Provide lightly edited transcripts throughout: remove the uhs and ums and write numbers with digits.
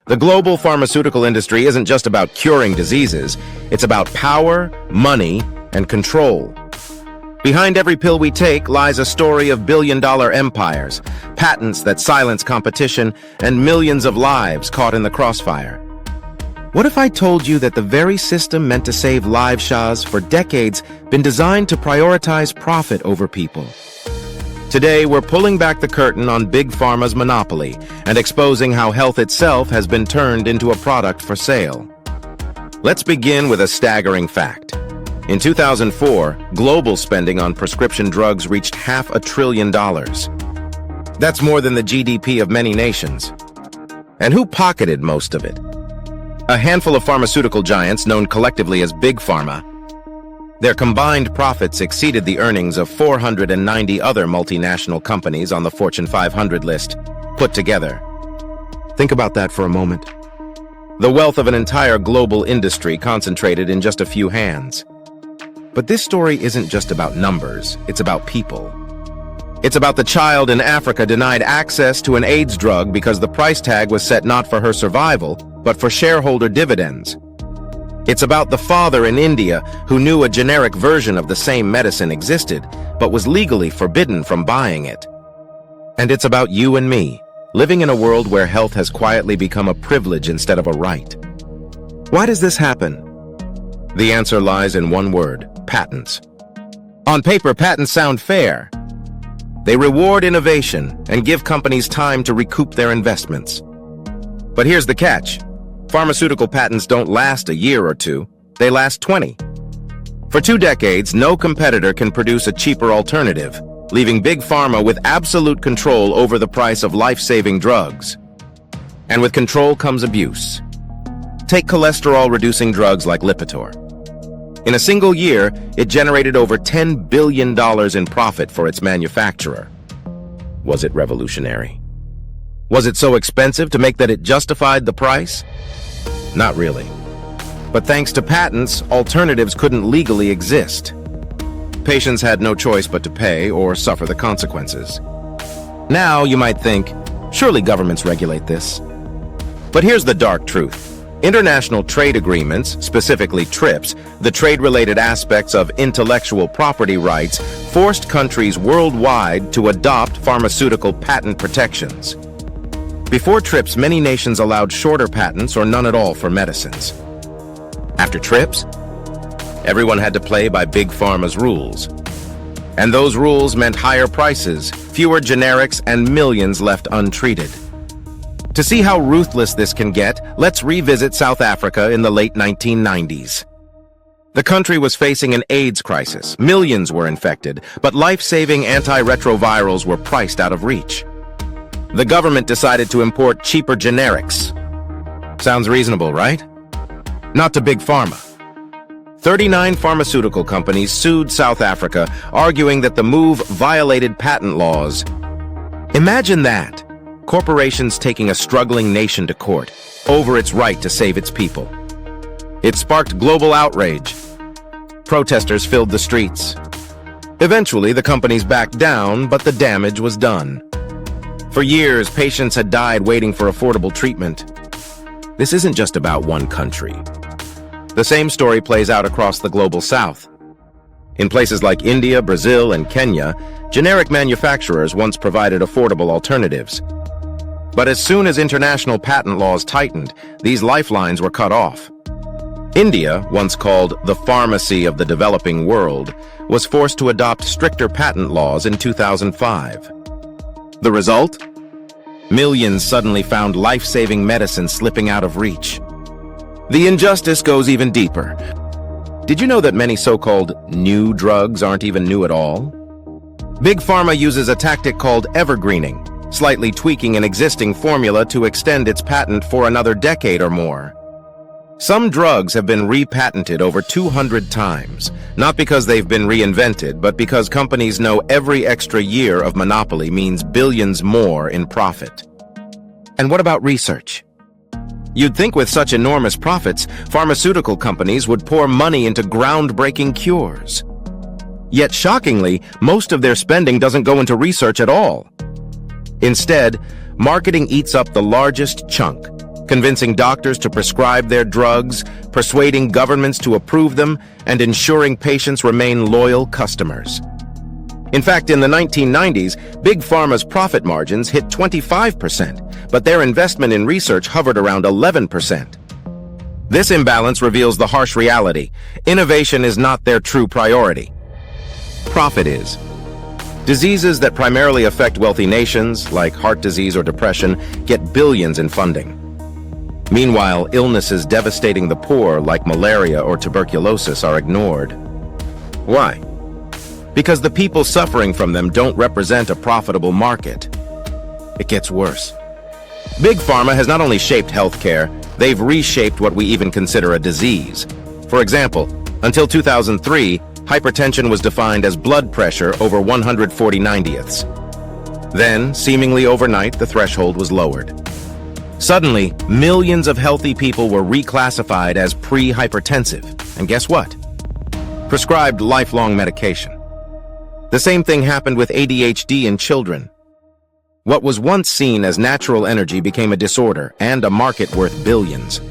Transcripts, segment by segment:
The global pharmaceutical industry isn't just about curing diseases, it's about power, money, and control. Behind every pill we take lies a story of billion-dollar empires, patents that silence competition, and millions of lives caught in the crossfire. What if I told you that the very system meant to save lives has for decades been designed to prioritize profit over people? Today, we're pulling back the curtain on Big Pharma's monopoly and exposing how health itself has been turned into a product for sale. Let's begin with a staggering fact. In 2004, global spending on prescription drugs reached $500 billion. That's more than the GDP of many nations. And who pocketed most of it? A handful of pharmaceutical giants known collectively as Big Pharma. Their combined profits exceeded the earnings of 490 other multinational companies on the Fortune 500 list, put together. Think about that for a moment. The wealth of an entire global industry concentrated in just a few hands. But this story isn't just about numbers, it's about people. It's about the child in Africa denied access to an AIDS drug because the price tag was set not for her survival, but for shareholder dividends. It's about the father in India who knew a generic version of the same medicine existed, but was legally forbidden from buying it. And it's about you and me, living in a world where health has quietly become a privilege instead of a right. Why does this happen? The answer lies in one word: patents. On paper, patents sound fair. They reward innovation and give companies time to recoup their investments. But here's the catch. Pharmaceutical patents don't last a year or two, they last 20. For 2 decades, no competitor can produce a cheaper alternative, leaving Big Pharma with absolute control over the price of life-saving drugs. And with control comes abuse. Take cholesterol-reducing drugs like Lipitor. In a single year, it generated over $10 billion in profit for its manufacturer. Was it revolutionary? Was it so expensive to make that it justified the price? Not really. But thanks to patents, alternatives couldn't legally exist. Patients had no choice but to pay or suffer the consequences. Now, you might think, surely governments regulate this. But here's the dark truth. International trade agreements, specifically TRIPS, the trade-related aspects of intellectual property rights, forced countries worldwide to adopt pharmaceutical patent protections. Before TRIPS, many nations allowed shorter patents or none at all for medicines. After TRIPS, everyone had to play by Big Pharma's rules. And those rules meant higher prices, fewer generics, and millions left untreated. To see how ruthless this can get, let's revisit South Africa in the late 1990s. The country was facing an AIDS crisis. Millions were infected, but life-saving antiretrovirals were priced out of reach. The government decided to import cheaper generics. Sounds reasonable, right? Not to Big Pharma. 39 pharmaceutical companies sued South Africa, arguing that the move violated patent laws. Imagine that. Corporations taking a struggling nation to court over its right to save its people. It sparked global outrage. Protesters filled the streets. Eventually, the companies backed down, but the damage was done. For years, patients had died waiting for affordable treatment. This isn't just about one country. The same story plays out across the global south. In places like India, Brazil, and Kenya, generic manufacturers once provided affordable alternatives. But as soon as international patent laws tightened, these lifelines were cut off. India, once called the pharmacy of the developing world, was forced to adopt stricter patent laws in 2005. The result? Millions suddenly found life-saving medicine slipping out of reach. The injustice goes even deeper. Did you know that many so-called new drugs aren't even new at all? Big Pharma uses a tactic called evergreening, slightly tweaking an existing formula to extend its patent for another decade or more. Some drugs have been repatented over 200 times, not because they've been reinvented, but because companies know every extra year of monopoly means billions more in profit. And what about research? You'd think with such enormous profits, pharmaceutical companies would pour money into groundbreaking cures. Yet shockingly, most of their spending doesn't go into research at all. Instead, marketing eats up the largest chunk, convincing doctors to prescribe their drugs, persuading governments to approve them, and ensuring patients remain loyal customers. In fact, in the 1990s, Big Pharma's profit margins hit 25%, but their investment in research hovered around 11%. This imbalance reveals the harsh reality. Innovation is not their true priority. Profit is. Diseases that primarily affect wealthy nations, like heart disease or depression, get billions in funding. Meanwhile, illnesses devastating the poor, like malaria or tuberculosis, are ignored. Why? Because the people suffering from them don't represent a profitable market. It gets worse. Big Pharma has not only shaped healthcare, they've reshaped what we even consider a disease. For example, until 2003, hypertension was defined as blood pressure over 140/90ths. Then, seemingly overnight, the threshold was lowered. Suddenly, millions of healthy people were reclassified as pre-hypertensive. And guess what? Prescribed lifelong medication. The same thing happened with ADHD in children. What was once seen as natural energy became a disorder and a market worth billions.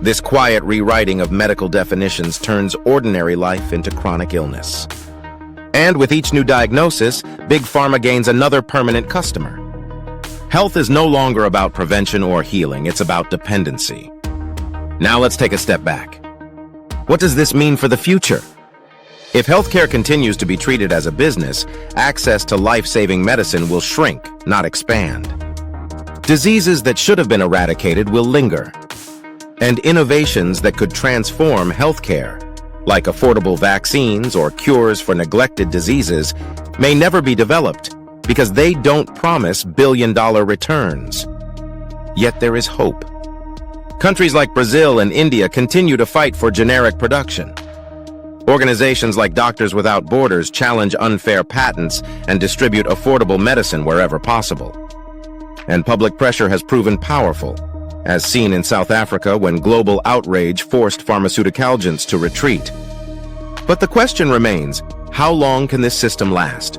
This quiet rewriting of medical definitions turns ordinary life into chronic illness. And with each new diagnosis, Big Pharma gains another permanent customer. Health is no longer about prevention or healing, it's about dependency. Now let's take a step back. What does this mean for the future? If healthcare continues to be treated as a business, access to life-saving medicine will shrink, not expand. Diseases that should have been eradicated will linger. And innovations that could transform healthcare, like affordable vaccines or cures for neglected diseases, may never be developed because they don't promise billion-dollar returns. Yet there is hope. Countries like Brazil and India continue to fight for generic production. Organizations like Doctors Without Borders challenge unfair patents and distribute affordable medicine wherever possible. And public pressure has proven powerful, as seen in South Africa when global outrage forced pharmaceuticals to retreat. But the question remains, how long can this system last?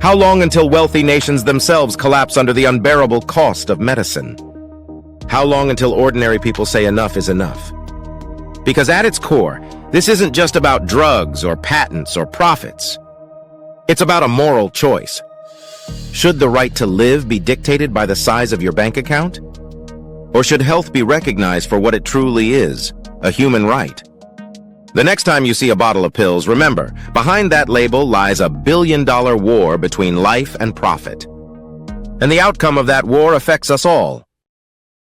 How long until wealthy nations themselves collapse under the unbearable cost of medicine? How long until ordinary people say enough is enough? Because at its core, this isn't just about drugs or patents or profits. It's about a moral choice. Should the right to live be dictated by the size of your bank account? Or should health be recognized for what it truly is, a human right? The next time you see a bottle of pills, remember, behind that label lies a billion-dollar war between life and profit. And the outcome of that war affects us all.